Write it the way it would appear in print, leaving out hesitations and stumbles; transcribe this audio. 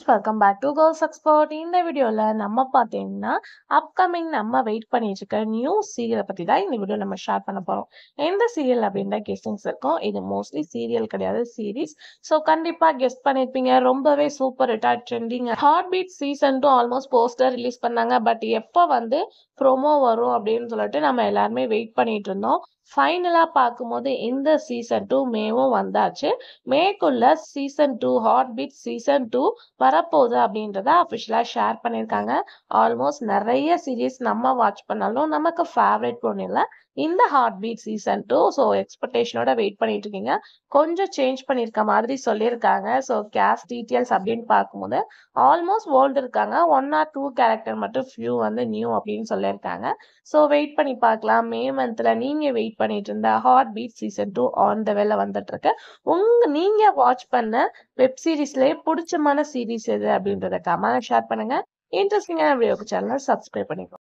Welcome back to girls expert. இந்த வீடியோல நம்ம பார்த்தீங்கன்னா அப்கமிங் நம்ம வெயிட் பண்ணிட்டு இருக்க நியூ சீரியலை பத்தி தான் இந்த வீடியோ நம்ம ஷேர் பண்ண போறோம். எந்த சீரியல் அப்படின்ற கெஸ்டிங்ஸ் இருக்கும். இது மோஸ்ட்லி சீரியல் கிடையாது, சீரீஸ். ஸோ கண்டிப்பா கெஸ்ட் பண்ணிருப்பீங்க. ரொம்பவே சூப்பர் ஹிட்டா trending heart beat season 2 almost poster release பண்ணாங்க. பட் எப்போ வந்து ப்ரோமோ வரும் அப்படின்னு சொல்லிட்டு நம்ம எல்லாருமே வெயிட் பண்ணிட்டு இருந்தோம். ஃபைனலா பார்க்கும்போது இந்த சீசன் 2 மேவும் வந்தாச்சு. மேக்குள்ள சீசன் 2 ஹார்ட் பீட் சீசன் 2 வரப்போகுது அப்படின்றத அஃபிஷியலா ஷேர் பண்ணியிருக்காங்க. ஆல்மோஸ்ட் நிறைய சீரீஸ் நம்ம வாட்ச் பண்ணாலும் நமக்கு ஃபேவரட் ஒன்று இல்லை, இந்த ஹார்ட் பீட் சீசன் 2. ஸோ எக்ஸ்பெக்டேஷனோட வெயிட் பண்ணிட்டு இருக்கீங்க. கொஞ்சம் சேஞ்ச் பண்ணியிருக்க மாதிரி சொல்லியிருக்காங்க. ஸோ கேஸ்ட் டீட்டெயில்ஸ் அப்படின்னு பார்க்கும்போது ஆல்மோஸ்ட் ஓல்டு இருக்காங்க. 1 or 2 கேரக்டர் மட்டும் ஃபியூ வந்து நியூ அப்படின்னு சொல்லியிருக்காங்க. ஸோ வெயிட் பண்ணி பார்க்கலாம். மே மந்த்ல நீங்க வெயிட் பண்ணிட்டு இருந்த heart beat season 2 on the வேல வந்துட்டு இருக்கு. நீங்க வாட்ச் பண்ண வெப் சீரிஸ்லயே பிடிச்சமான சீரிஸ் எது அப்படின்றத கமெண்ட் ஷேர் பண்ணுங்க. இன்ட்ரெஸ்டிங்கான வீடியோக்கு சேனலை சப்ஸ்கிரைப் பண்ணிக்கோங்க.